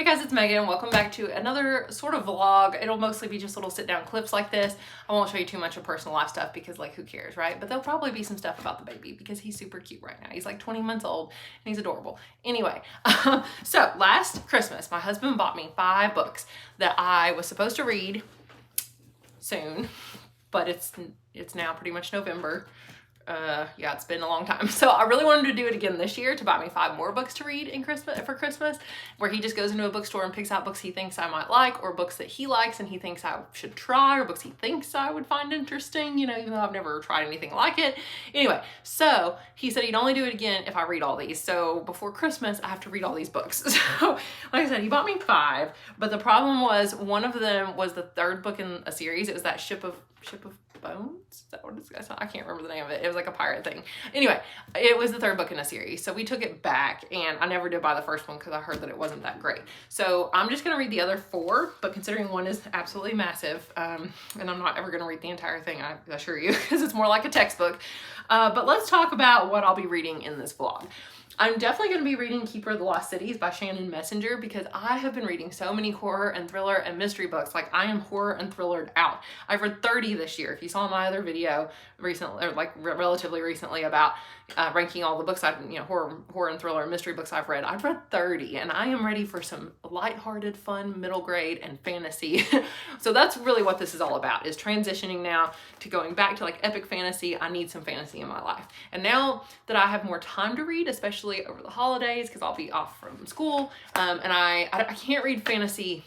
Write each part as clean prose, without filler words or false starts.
guys, it's Megan. Welcome back to another sort of vlog. It'll mostly be just little sit down clips like this. I won't show you too much of personal life stuff because like who cares, right? But there'll probably be some stuff about the baby because he's super cute right now. He's like 20 months old and he's adorable. Anyway, so last Christmas, my husband bought me 5 books that I was supposed to read soon, but it's now pretty much November. Yeah, it's been a long time. So I really wanted to do it again this year to buy me 5 more books to read for Christmas, where he just goes into a bookstore and picks out books he thinks I might like, or books that he likes and he thinks I should try, or books he thinks I would find interesting, you know, even though I've never tried anything like it. Anyway, so he said he'd only do it again if I read all these. So before Christmas, I have to read all these books. So like I said, he bought me 5, but the problem was one of them was the 3rd book in a series. It was that Ship of Bones? Is that what it's called? I can't remember the name of it. It was like a pirate thing. Anyway, it was the 3rd book in a series. So we took it back and I never did buy the first one because I heard that it wasn't that great. So I'm just going to read the other 4, but considering one is absolutely massive, and I'm not ever going to read the entire thing, I assure you, because it's more like a textbook. But let's talk about what I'll be reading in this vlog. I'm definitely going to be reading Keeper of the Lost Cities by Shannon Messenger because I have been reading so many horror and thriller and mystery books. Like I am horror and thrillered out. I've read 30 this year. If you saw my other video recently, or like relatively recently about ranking all the books I've, you know, horror and thriller and mystery books I've read 30 and I am ready for some lighthearted, fun, middle grade and fantasy. So that's really what this is all about, is transitioning now to going back to like epic fantasy. I need some fantasy in my life. And now that I have more time to read, especially over the holidays, because I'll be off from school, and I can't read fantasy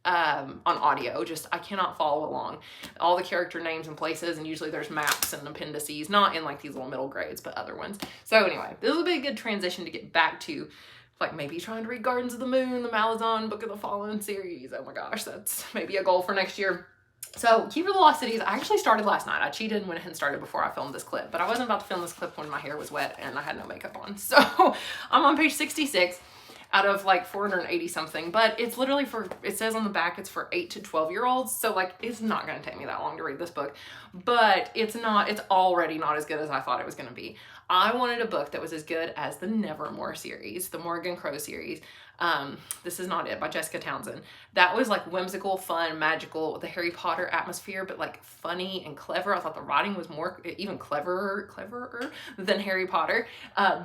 on audio. Just I cannot follow along all the character names and places, and usually there's maps and appendices, not in like these little middle grades but other ones. So anyway, this will be a good transition to get back to like maybe trying to read Gardens of the Moon, the Malazan Book of the Fallen series. Oh my gosh, that's maybe a goal for next year. So Keeper of the Lost Cities, I actually started last night. I cheated and went ahead and started before I filmed this clip, but I wasn't about to film this clip when my hair was wet and I had no makeup on. So I'm on page 66 out of like 480 something, but it's literally it says on the back it's for 8 to 12-year-olds. So like it's not going to take me that long to read this book, but it's already not as good as I thought it was going to be. I wanted a book that was as good as the Nevermore series, the Morgan Crow series. This Is Not It by Jessica Townsend. That was like whimsical, fun, magical, the Harry Potter atmosphere, but like funny and clever. I thought the writing was more even cleverer than Harry Potter.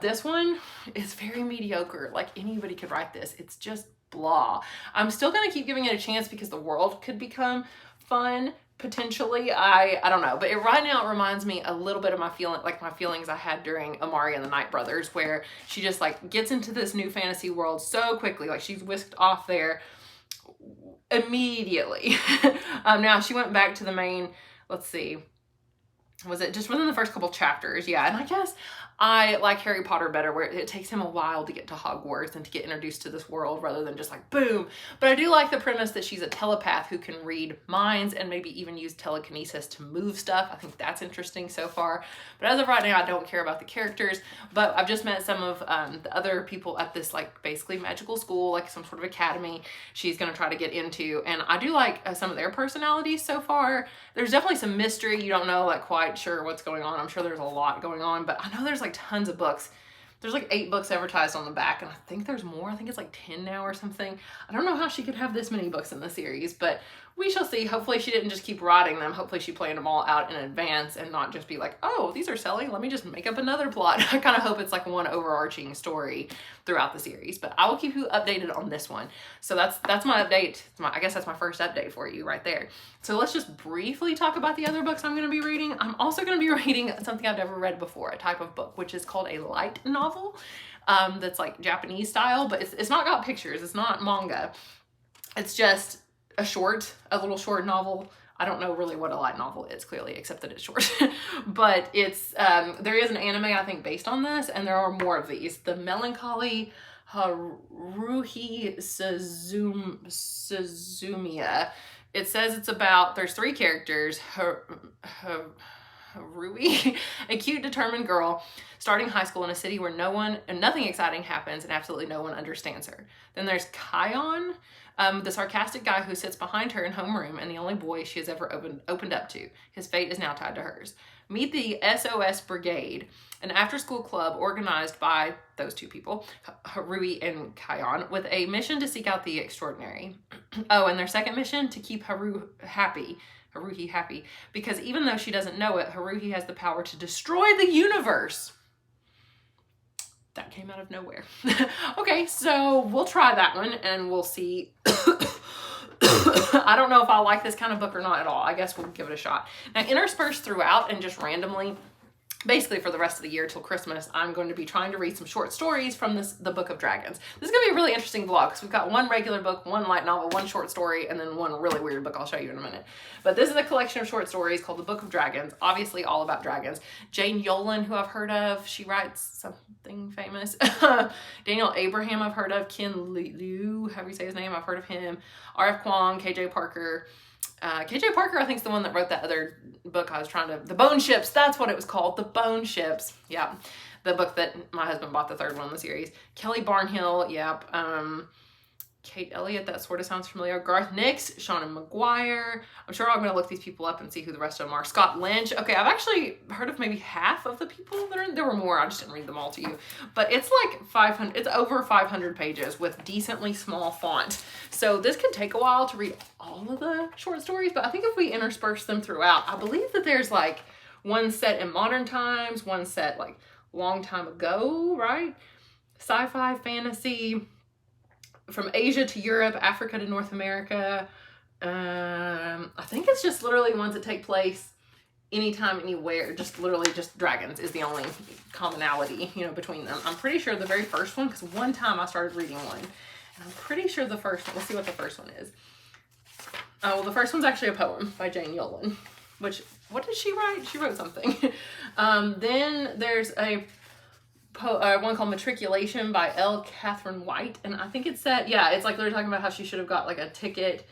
This one is very mediocre. Like anybody could write this. It's just blah. I'm still gonna keep giving it a chance because the world could become fun potentially. I don't know, but right now it reminds me a little bit of my feelings I had during Amari and the Night Brothers, where she just like gets into this new fantasy world so quickly, like she's whisked off there immediately. Now she went back to the main, let's see, was it just within the first couple chapters? Yeah, and I guess I like Harry Potter better, where it takes him a while to get to Hogwarts and to get introduced to this world rather than just like boom. But I do like the premise that she's a telepath who can read minds and maybe even use telekinesis to move stuff. I think that's interesting so far. But as of right now, I don't care about the characters, but I've just met some of the other people at this like basically magical school, like some sort of academy she's going to try to get into. And I do like some of their personalities so far. There's definitely some mystery. You don't know like quite sure what's going on. I'm sure there's a lot going on, but I know there's like tons of books. There's like 8 books advertised on the back, and I think there's more. I think it's like 10 now or something. I don't know how she could have this many books in the series, but we shall see. Hopefully she didn't just keep writing them. Hopefully she planned them all out in advance and not just be like, oh, these are selling, let me just make up another plot. I kind of hope it's like one overarching story throughout the series, but I will keep you updated on this one. So that's my update. I guess that's my first update for you right there. So let's just briefly talk about the other books I'm going to be reading. I'm also going to be reading something I've never read before, a type of book, which is called a light novel. That's like Japanese style, but it's not got pictures. It's not manga. It's just a little short novel. I don't know really what a light novel is, clearly, except that it's short. But it's there is an anime, I think, based on this, and there are more of these. The Melancholy Haruhi Suzumiya. It says it's about, there's 3 characters, Rui, a cute, determined girl starting high school in a city where nothing exciting happens and absolutely no one understands her. Then there's Kion, the sarcastic guy who sits behind her in homeroom and the only boy she has ever opened up to. His fate is now tied to hers. Meet the SOS Brigade, an after-school club organized by those two people, Rui and Kion, with a mission to seek out the extraordinary. Oh, and their second mission, to keep Haruhi happy, because even though she doesn't know it, Haruhi has the power to destroy the universe. That came out of nowhere. Okay, so we'll try that one and we'll see. I don't know if I like this kind of book or not at all. I guess we'll give it a shot. Now, interspersed throughout and just randomly, basically for the rest of the year till Christmas, I'm going to be trying to read some short stories from the Book of Dragons. This is going to be a really interesting vlog because we've got one regular book, one light novel, one short story, and then one really weird book I'll show you in a minute. But this is a collection of short stories called The Book of Dragons, obviously all about dragons. Jane Yolen, who I've heard of, she writes something famous. Daniel Abraham, I've heard of. Ken Liu, however you say his name, I've heard of him. R.F. Kuang, K.J. Parker. K.J. Parker, I think, is the one that wrote that other book I was trying to... The Bone Ships, that's what it was called. The Bone Ships. Yeah. The book that my husband bought, the third one in the series. Kelly Barnhill, yep. Kate Elliott, that sort of sounds familiar. Garth Nix, Seanan McGuire. I'm sure I'm going to look these people up and see who the rest of them are. Scott Lynch. Okay, I've actually heard of maybe half of the people that are in. There were more, I just didn't read them all to you. But it's like 500, it's over 500 pages with decently small font. So this could take a while to read all of the short stories, but I think if we intersperse them throughout, I believe that there's like one set in modern times, one set like long time ago, right? Sci-fi, fantasy, from Asia to Europe, Africa to North America. I think it's just literally ones that take place anytime, anywhere. Just literally just dragons is the only commonality, you know, between them. I'm pretty sure the very first one, because one time I started reading one, and I'm pretty sure the first one, let's see what the first one is. Oh, well, the first one's actually a poem by Jane Yolen, which, what did she write? She wrote something. Then there's a one called Matriculation by L. Catherine White, and I think it's set, yeah, it's like they're talking about how she should have got like a ticket.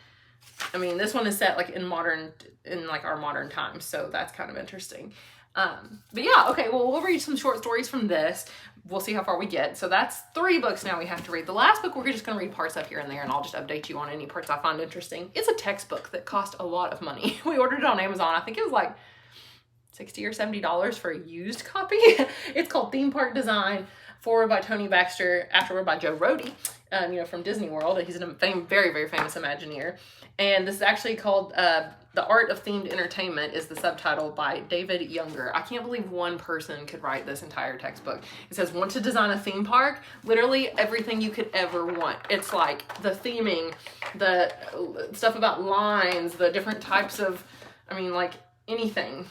I mean, this one is set like in like our modern times, so that's kind of interesting. But yeah, okay, well, we'll read some short stories from this. We'll see how far we get. So that's 3 books now we have to read. The last book, we're just going to read parts of here and there, and I'll just update you on any parts I find interesting. It's a textbook that cost a lot of money. We ordered it on Amazon. I think it was like $60 or $70 for a used copy. It's called Theme Park Design, forward by Tony Baxter, afterward by Joe Rohde, you know, from Disney World. He's a very, very famous Imagineer. And this is actually called The Art of Themed Entertainment is the subtitle by David Younger. I can't believe one person could write this entire textbook. It says, want to design a theme park? Literally everything you could ever want. It's like the theming, the stuff about lines, the different types of, I mean, like, anything.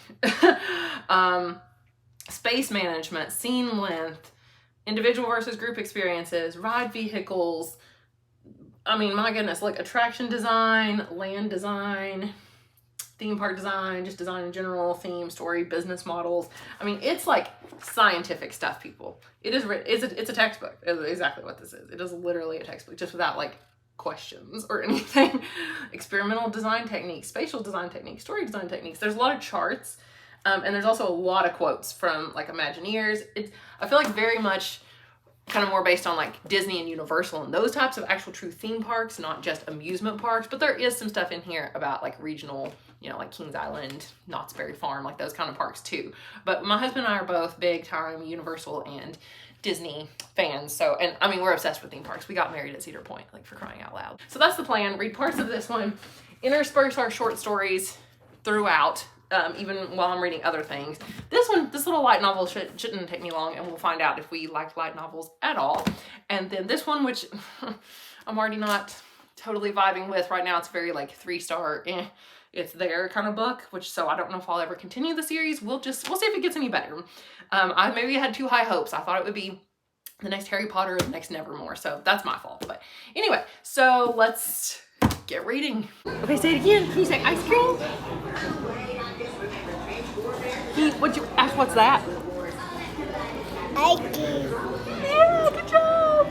Space management, scene length, individual versus group experiences, ride vehicles. I mean, my goodness, like attraction design, land design, theme park design, just design in general, theme, story, business models. I mean, it's like scientific stuff, people. It is, it's a textbook. It's exactly what this is. It is literally a textbook, just without like questions or anything. Experimental design techniques, spatial design techniques, story design techniques. There's a lot of charts, and there's also a lot of quotes from like Imagineers. I feel like very much kind of more based on like Disney and Universal and those types of actual true theme parks, not just amusement parks, but there is some stuff in here about like regional, you know, like Kings Island, Knott's Berry Farm, like those kind of parks too. But my husband and I are both big time Universal and Disney fans. So, and I mean, we're obsessed with theme parks. We got married at Cedar Point, like for crying out loud. So that's the plan. Read parts of this one, intersperse our short stories throughout, even while I'm reading other things. This little light novel shouldn't take me long, and we'll find out if we like light novels at all. And then this one, which I'm already not totally vibing with right now. It's very like 3-star, it's there kind of book, so I don't know if I'll ever continue the series. We'll see if it gets any better. I maybe had too high hopes. I thought it would be the next Harry Potter or the next Nevermore, so that's my fault. But anyway, so let's get reading. Okay, say it again. Can you say ice cream? What'd you ask? What's that? Ice cream. Yeah, good job.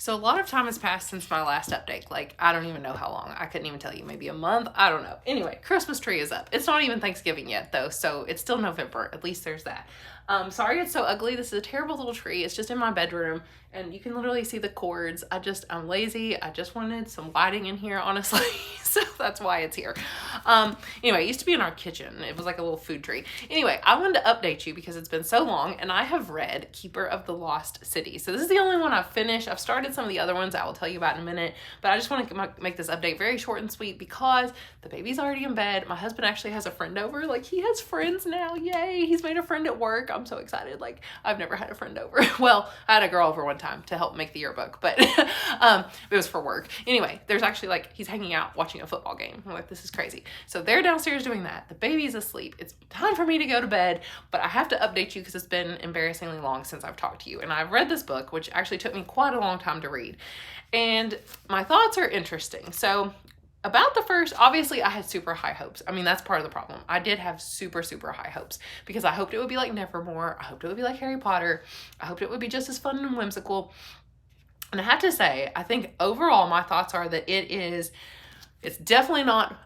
So a lot of time has passed since my last update. Like, I don't even know how long. I couldn't even tell you. Maybe a month. I don't know. Anyway, Christmas tree is up. It's not even Thanksgiving yet, though, so it's still November. At least there's that. Sorry it's so ugly. This is a terrible little tree. It's just in my bedroom, and you can literally see the cords. I'm lazy. I just wanted some lighting in here, honestly, so that's why it's here. Anyway, it used to be in our kitchen. It was like a little food tree. Anyway, I wanted to update you because it's been so long, and I have read Keeper of the Lost City. So this is the only one I've finished. I've started some of the other ones I will tell you about in a minute, but I just want to make this update very short and sweet because the baby's already in bed. My husband actually has a friend over. Like, he has friends now. Yay. He's made a friend at work. I'm so excited. Like, I've never had a friend over. Well, I had a girl over one time to help make the yearbook, but it was for work. Anyway, there's actually, like, he's hanging out watching a football game. I'm like, this is crazy. So they're downstairs doing that. The baby's asleep. It's time for me to go to bed, but I have to update you because it's been embarrassingly long since I've talked to you. And I've read this book, which actually took me quite a long time to read. And my thoughts are interesting. So about the first, obviously I had super high hopes. I mean, that's part of the problem. I did have super, super high hopes because I hoped it would be like Nevermore. I hoped it would be like Harry Potter. I hoped it would be just as fun and whimsical. And I have to say, I think overall my thoughts are that it's definitely not,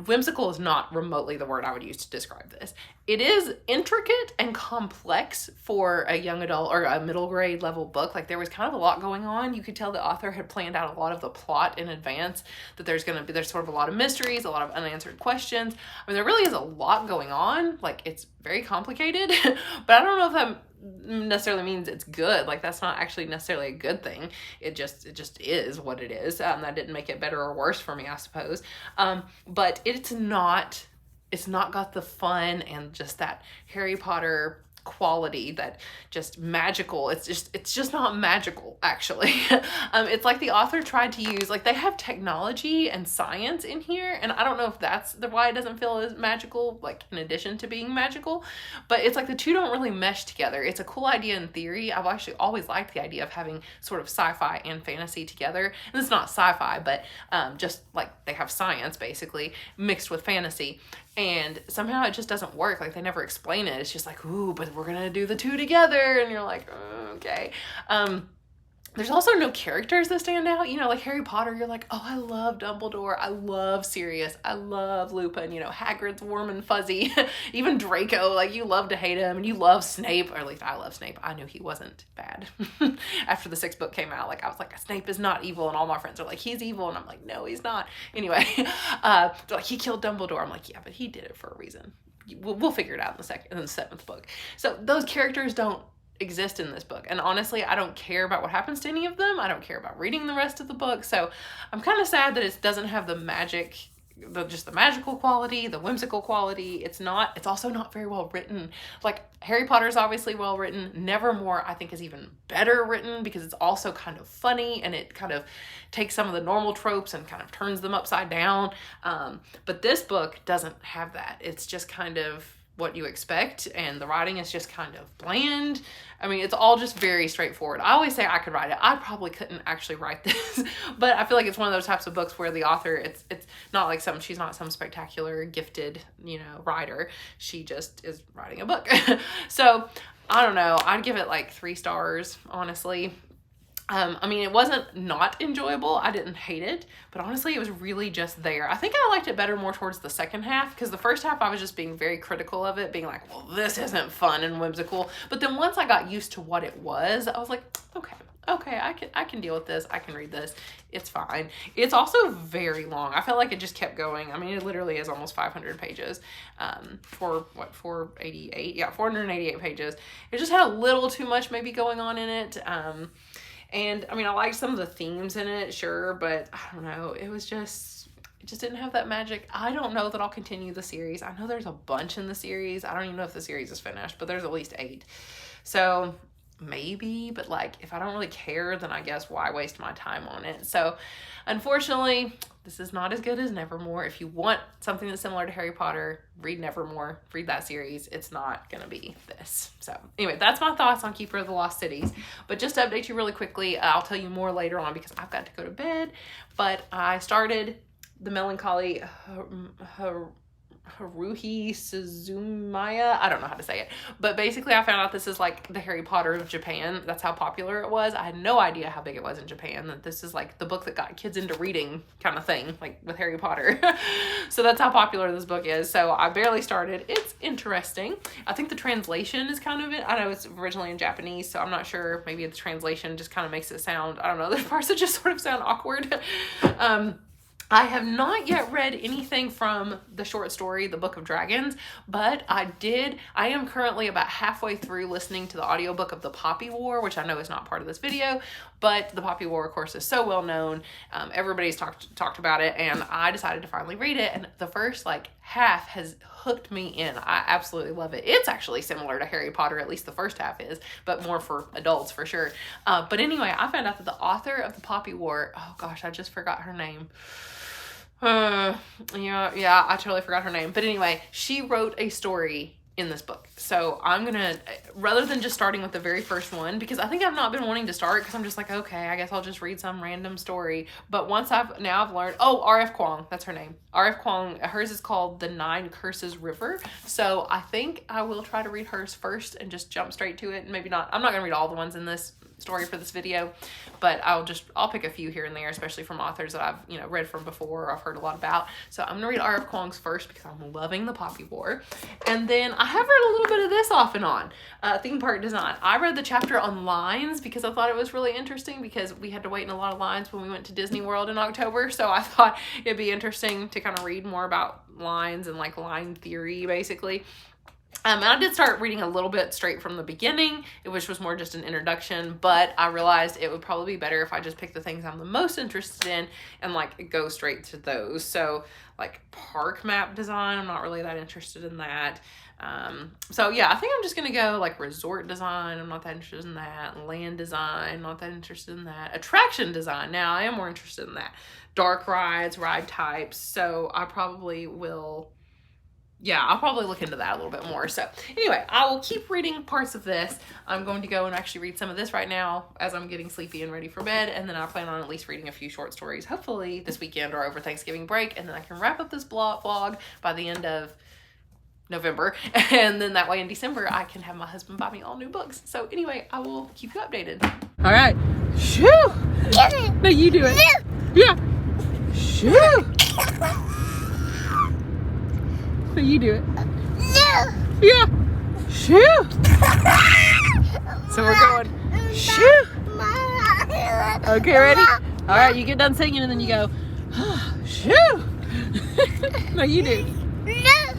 whimsical is not remotely the word I would use to describe this. It is intricate and complex for a young adult or a middle grade level book. Like, there was kind of a lot going on. You could tell the author had planned out a lot of the plot in advance, that there's sort of a lot of mysteries, a lot of unanswered questions. I mean, there really is a lot going on. Like, it's very complicated, but I don't know if that necessarily means it's good. Like, that's not actually necessarily a good thing. It just is what it is. That didn't make it better or worse for me, I suppose. But it's not got the fun and just that Harry Potter quality, that just magical. It's just not magical, actually. It's like the author tried to use, like, they have technology and science in here, and I don't know if that's why it doesn't feel as magical, like, in addition to being magical, but it's like the two don't really mesh together. It's a cool idea in theory. I've actually always liked the idea of having sort of sci-fi and fantasy together, and it's not sci-fi, but just like they have science basically mixed with fantasy. And somehow it just doesn't work. Like, they never explain it. It's just like, ooh, but we're gonna do the two together. And you're like, oh, okay. There's also no characters that stand out. You know, like Harry Potter, you're like, oh, I love Dumbledore. I love Sirius. I love Lupin. You know, Hagrid's warm and fuzzy. Even Draco, like, you love to hate him. And you love Snape, or at least I love Snape. I knew he wasn't bad. After the 6th book came out, like, I was like, Snape is not evil. And all my friends are like, he's evil. And I'm like, no, he's not. Anyway, they're like, he killed Dumbledore. I'm like, yeah, but he did it for a reason. We'll figure it out in the 7th book. So those characters don't exist in this book, and honestly I don't care about what happens to any of them. I don't care about reading the rest of the book, so I'm kind of sad that it doesn't have the magic, just the magical quality, the whimsical quality. It's also not very well written. Like, Harry Potter's obviously well written. Nevermore, I think, is even better written because it's also kind of funny, and it kind of takes some of the normal tropes and kind of turns them upside down. But this book doesn't have that. It's just kind of what you expect, and the writing is just kind of bland. I mean, it's all just very straightforward. I always say I could write it. I probably couldn't actually write this, but I feel like it's one of those types of books where the author, it's not like she's not some spectacular gifted, writer. She just is writing a book. So I don't know. I'd give it like 3 stars, honestly. I mean, it wasn't not enjoyable. I didn't hate it, but honestly, it was really just there. I think I liked it better more towards the second half, because the first half I was just being very critical of it, being like, well, this isn't fun and whimsical. But then once I got used to what it was, I was like, okay, I can deal with this. I can read this. It's fine. It's also very long. I felt like it just kept going. I mean, it literally is almost 500 pages, for 488? Yeah, 488 pages. It just had a little too much maybe going on in it. And I mean, I liked some of the themes in it, sure, but I don't know. It just didn't have that magic. I don't know that I'll continue the series. I know there's a bunch in the series. I don't even know if the series is finished, but there's at least 8. So maybe, but like, if I don't really care, then I guess why waste my time on it? So unfortunately, this is not as good as Nevermore. If you want something that's similar to Harry Potter, read Nevermore, read that series. It's not gonna be this. So anyway, that's my thoughts on Keeper of the Lost Cities. But just to update you really quickly, I'll tell you more later on because I've got to go to bed. But I started the Melancholy Haruhi Suzumiya. I don't know how to say it. But basically I found out this is like the Harry Potter of Japan. That's how popular it was. I had no idea how big it was in Japan. That this is like the book that got kids into reading kind of thing, like with Harry Potter. So that's how popular this book is. So I barely started. It's interesting. I think the translation is kind of it. I know it's originally in Japanese, so I'm not sure. Maybe the translation just kind of makes it sound, I don't know, there's parts that just sort of sound awkward. I have not yet read anything from the short story, The Book of Dragons, but I am currently about halfway through listening to the audiobook of The Poppy War, which I know is not part of this video, but The Poppy War, of course, is so well known. Everybody's talked about it, and I decided to finally read it, and the first half has hooked me in. I absolutely love it. It's actually similar to Harry Potter, at least the first half is, but more for adults for sure. But anyway, I found out that the author of The Poppy War, oh gosh, I just forgot her name. Yeah, I totally forgot her name. But anyway, she wrote a story in this book. So I'm gonna, rather than just starting with the very first one, because I think I've not been wanting to start because I'm just like, okay, I guess I'll just read some random story. But once I've learned, R.F. Kuang, that's her name. R.F. Kuang, hers is called The Nine Curses River. So I think I will try to read hers first and just jump straight to it. Maybe not, I'm not gonna read all the ones in this story for this video, but I'll pick a few here and there, especially from authors that I've read from before or I've heard a lot about. So I'm gonna read R.F. Kuang's first because I'm loving The Poppy War, and then I have read a little bit of this off and on. Theme park design. I read the chapter on lines because I thought it was really interesting because we had to wait in a lot of lines when we went to Disney World in October. So I thought it'd be interesting to kind of read more about lines and line theory basically. And I did start reading a little bit straight from the beginning, which was more just an introduction, but I realized it would probably be better if I just pick the things I'm the most interested in and go straight to those. So park map design, I'm not really that interested in that. So yeah, I think I'm just gonna go resort design. I'm not that interested in that. Land design, not that interested in that. Attraction design, now I am more interested in that. Dark rides, ride types. So I probably will, yeah, I'll probably look into that a little bit more. So anyway, I will keep reading parts of this. I'm going to go and actually read some of this right now as I'm getting sleepy and ready for bed. And then I plan on at least reading a few short stories, hopefully this weekend or over Thanksgiving break. And then I can wrap up this vlog by the end of November. And then that way in December, I can have my husband buy me all new books. So anyway, I will keep you updated. All right. Shoo! No, you do it. Yeah. Shoo! So you do it. No. Yeah. Shoo. So we're going. Shoo. Okay, ready? All right, you get done singing and then you go. Shoo. No, you do. No.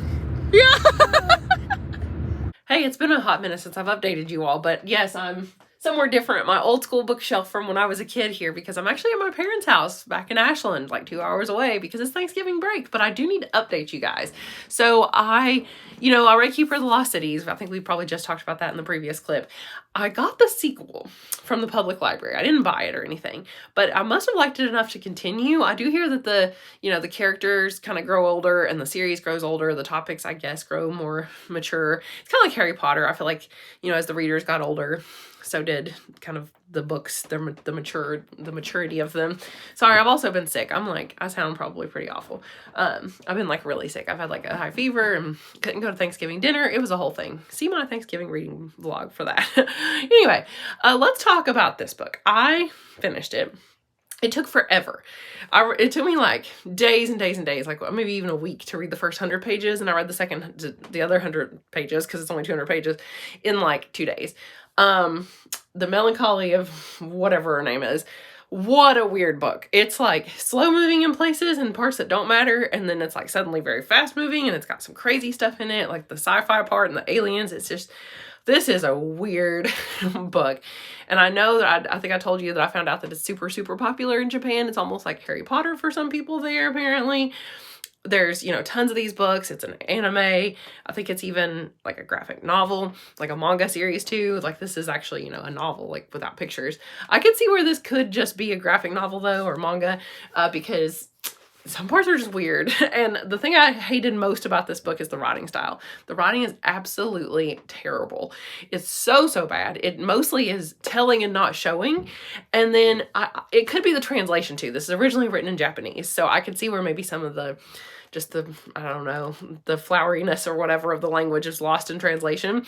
Yeah. Hey, it's been a hot minute since I've updated you all, but yes, I'm somewhere different. My old school bookshelf from when I was a kid here, because I'm actually at my parents' house back in Ashland, 2 hours away, because it's Thanksgiving break, but I do need to update you guys. So I read Keeper of the Lost Cities. I think we probably just talked about that in the previous clip. I got the sequel from the public library. I didn't buy it or anything, but I must have liked it enough to continue. I do hear that the characters kind of grow older and the series grows older. The topics, I guess, grow more mature. It's kind of like Harry Potter. I feel like, as the readers got older, so did kind of the books, the maturity of them. Sorry, I've also been sick. I sound probably pretty awful. I've been really sick. I've had a high fever and couldn't go to Thanksgiving dinner. It was a whole thing. See my Thanksgiving reading vlog for that. Anyway, let's talk about this book. I finished it. It took forever. It took me days and days and days, maybe even a week to read the first 100 pages. And I read the other 100 pages, because it's only 200 pages, in 2 days. The Melancholy of whatever her name is. What a weird book. It's slow moving in places and parts that don't matter. And then it's suddenly very fast moving and it's got some crazy stuff in it, the sci-fi part and the aliens. It's just, this is a weird book. And I know that I think I told you that I found out that it's super, super popular in Japan. It's almost like Harry Potter for some people there, apparently. There's, tons of these books. It's an anime. I think it's even a graphic novel, a manga series too. This is actually, a novel, without pictures. I could see where this could just be a graphic novel though, or manga, because some parts are just weird. And the thing I hated most about this book is the writing style. The writing is absolutely terrible. It's so bad. It mostly is telling and not showing. And then it could be the translation too. This is originally written in Japanese, so I could see where maybe some of the I don't know, the floweriness or whatever of the language is lost in translation.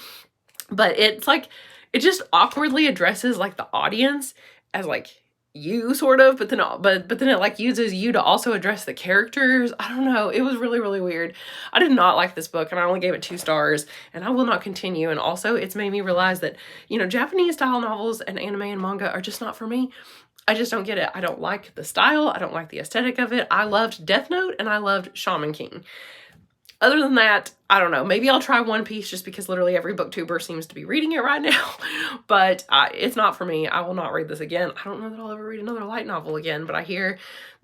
But it's like, it just awkwardly addresses like the audience as like you, sort of, but then it like uses you to also address the characters. I don't know, it was really weird. I did not like this book, and I only gave it 2 stars, and I will not continue. And also, it's made me realize that, you know, Japanese style novels and anime and manga are just not for me. I just don't get it. I don't like the style. I don't like the aesthetic of it. I loved Death Note and I loved Shaman King. Other than that, I don't know. Maybe I'll try One Piece just because literally every booktuber seems to be reading it right now. But it's not for me. I will not read this again. I don't know that I'll ever read another light novel again, but I hear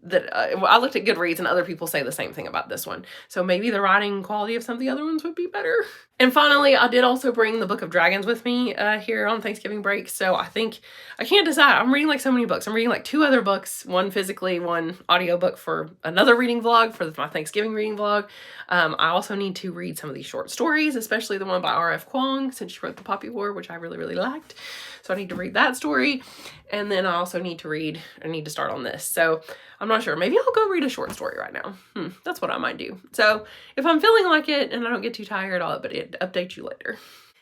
that I looked at Goodreads and other people say the same thing about this one. So maybe the writing quality of some of the other ones would be better. And finally, I did also bring the Book of Dragons with me here on Thanksgiving break. So I can't decide. I'm reading like so many books. I'm reading like 2 other books, one physically, one audiobook for another reading vlog, for my Thanksgiving reading vlog. I also need to read some of these short stories, especially the one by R.F. Kuang, since she wrote The Poppy War, which I really liked. So I need to read that story. And then I also need to start on this. So I'm not sure. Maybe I'll go read a short story right now. That's what I might do. So if I'm feeling like it and I don't get too tired, I'll update you later.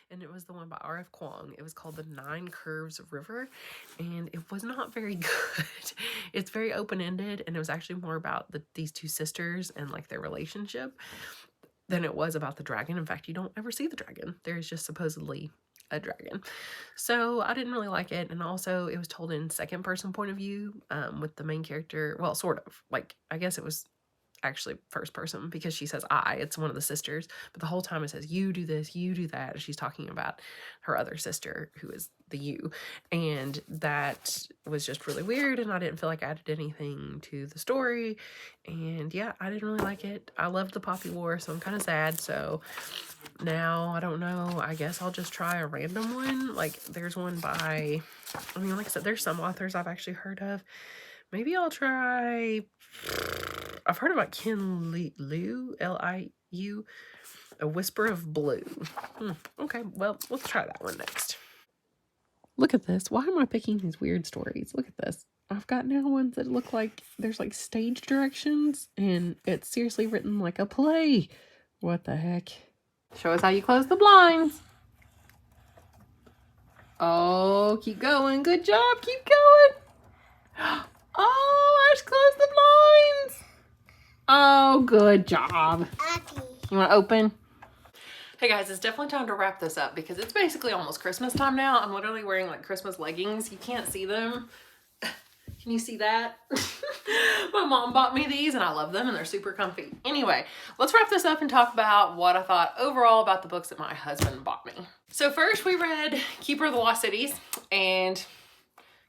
And it was the one by R.F. Kuang. It was called The 9 Curves River, and it was not very good. It's very open-ended, and it was actually more about these 2 sisters and like their relationship than it was about the dragon. In fact, you don't ever see the dragon. There's just supposedly a dragon. So I didn't really like it. And also it was told in 2nd person point of view, with the main character, well, sort of, like, I guess it was actually 1st person because she says it's one of the sisters, but the whole time it says you do this, you do that. She's talking about her other sister who is the you, and that was just really weird, and I didn't feel like I added anything to the story. And yeah, I didn't really like it. I loved The Poppy War, so I'm kind of sad. So now I don't know, I guess I'll just try a random one. Like, there's one by, I mean, like I said, there's some authors I've actually heard of. Maybe I'll try, I've heard about Ken Liu, Liu, A Whisper of Blue. Okay, well, let's try that one next. Look at this. Why am I picking these weird stories? Look at this. I've got now ones that look like there's like stage directions, and it's seriously written like a play. What the heck? Show us how you close the blinds. Oh, keep going. Good job. Keep going. Oh, Ash closed the blinds. Oh, good job. You want to open? Hey guys, it's definitely time to wrap this up because it's basically almost Christmas time now. I'm literally wearing like Christmas leggings. You can't see them. Can you see that? My mom bought me these and I love them and they're super comfy. Anyway, let's wrap this up and talk about what I thought overall about the books that my husband bought me. So first we read Keeper of the Lost Cities and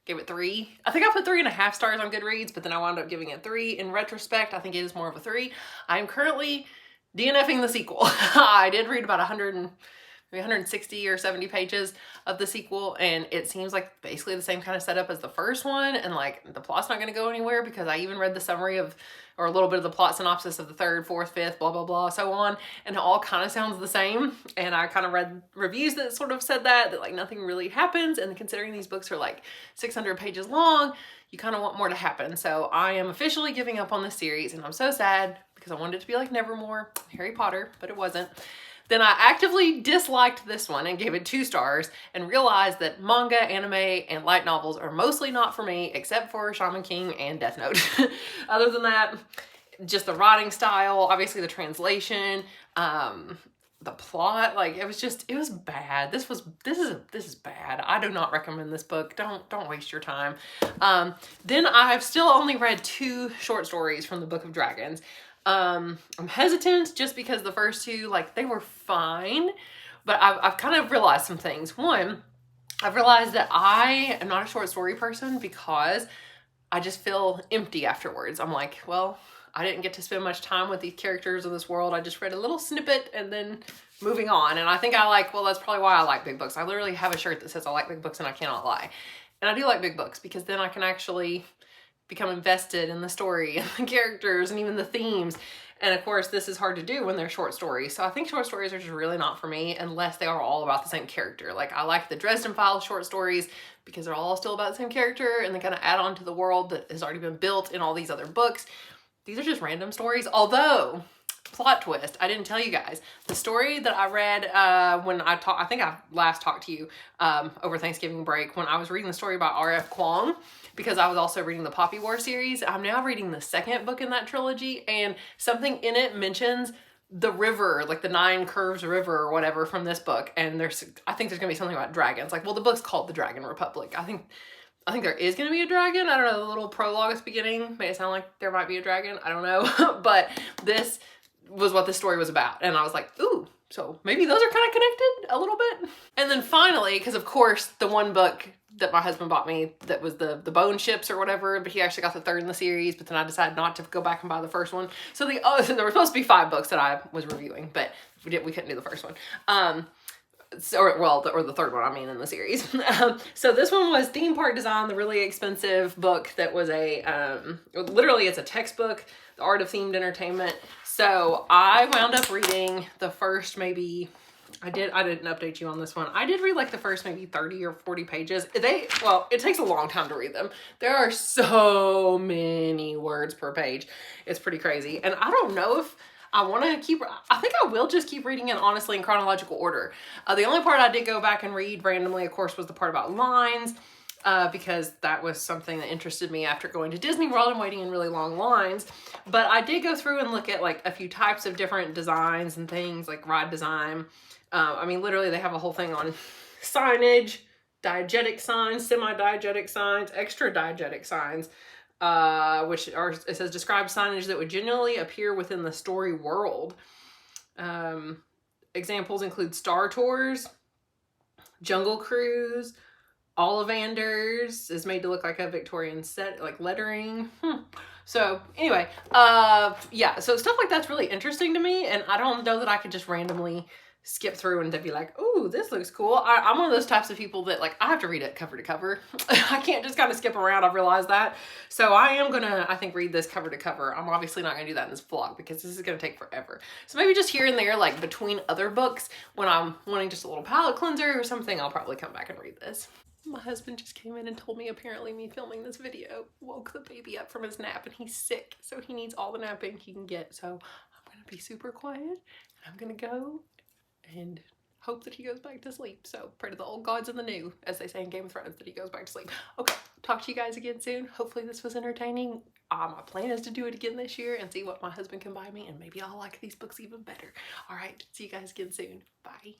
gave it 3. I think I put 3.5 stars on Goodreads, but then I wound up giving it 3. In retrospect, I think it is more of a 3. I'm currently DNFing the sequel. I did read about 160 or 70 pages of the sequel, and it seems like basically the same kind of setup as the first one, and like the plot's not going to go anywhere because I even read the summary or a little bit of the plot synopsis of the 3rd, 4th, 5th, blah, blah, blah, so on, and it all kind of sounds the same. And I kind of read reviews that sort of said that like nothing really happens, and considering these books are like 600 pages long, you kind of want more to happen. So I am officially giving up on this series, and I'm so sad because I wanted it to be like Nevermore, Harry Potter, but it wasn't. Then I actively disliked this one and gave it 2 stars and realized that manga, anime, and light novels are mostly not for me except for Shaman King and Death Note. Other than that, just the writing style, obviously the translation, the plot, like it was bad. This is bad. I do not recommend this book. Don't waste your time. Then I've still only read 2 short stories from the Book of Dragons. I'm hesitant just because the first 2, like, they were fine, but I've kind of realized some things. One, I've realized that I am not a short story person because I just feel empty afterwards. I'm like, well, I didn't get to spend much time with these characters in this world. I just read a little snippet and then moving on. And I think that's probably why I like big books. I literally have a shirt that says I like big books and I cannot lie. And I do like big books because then I can actually become invested in the story and the characters and even the themes. And of course, this is hard to do when they're short stories. So I think short stories are just really not for me unless they are all about the same character. Like, I like the Dresden Files short stories because they're all still about the same character and they kind of add on to the world that has already been built in all these other books. These are just random stories. Although, plot twist, I didn't tell you guys. The story that I read when I think I last talked to you over Thanksgiving break, when I was reading the story about R.F. Kuang, because I was also reading the Poppy War series. I'm now reading the second book in that trilogy, and something in it mentions the river, like the Nine Curves River or whatever from this book. And I think there's gonna be something about dragons. Like, well, the book's called The Dragon Republic. I think there is going to be a dragon. I don't know, the little prologue at the beginning made it sound like there might be a dragon. I don't know. But this was what this story was about. And I was like, ooh, so maybe those are kind of connected a little bit. And then finally, because of course, the one book that my husband bought me that was the Bone Ships or whatever, but he actually got the third in the series, but then I decided not to go back and buy the first one. So there were supposed to be 5 books that I was reviewing, but we couldn't do the first one. Or the third one, I mean, in the series. So this one was Theme Park Design, the really expensive book that was literally it's a textbook, The Art of Themed Entertainment. So I wound up reading the first I didn't update you on this one. I did read like the first maybe 30 or 40 pages. It takes a long time to read them. There are so many words per page. It's pretty crazy. And I don't know if I think I will just keep reading it honestly in chronological order. The only part I did go back and read randomly, of course, was the part about lines, because that was something that interested me after going to Disney World and waiting in really long lines. But I did go through and look at like a few types of different designs and things, like ride design. I mean, literally they have a whole thing on signage, diegetic signs, semi-diegetic signs, extra diegetic signs, it says describe signage that would generally appear within the story world. Examples include Star Tours, Jungle Cruise, Ollivanders is made to look like a Victorian set, like lettering. So anyway, yeah, so stuff like that's really interesting to me, and I don't know that I could just randomly skip through and to be like, ooh, this looks cool. I'm one of those types of people that like, I have to read it cover to cover. I can't just kind of skip around. I've realized that. So I am gonna, I think, read this cover to cover. I'm obviously not gonna do that in this vlog because this is gonna take forever. So maybe just here and there, like between other books, when I'm wanting just a little palate cleanser or something, I'll probably come back and read this. My husband just came in and told me apparently me filming this video woke the baby up from his nap and he's sick. So he needs all the napping he can get. So I'm gonna be super quiet and I'm gonna go and hope that he goes back to sleep. So pray to the old gods and the new, as they say in Game of Thrones, that he goes back to sleep. Okay, talk to you guys again soon. Hopefully this was entertaining. My plan is to do it again this year and see what my husband can buy me, and maybe I'll like these books even better. All right, see you guys again soon. Bye.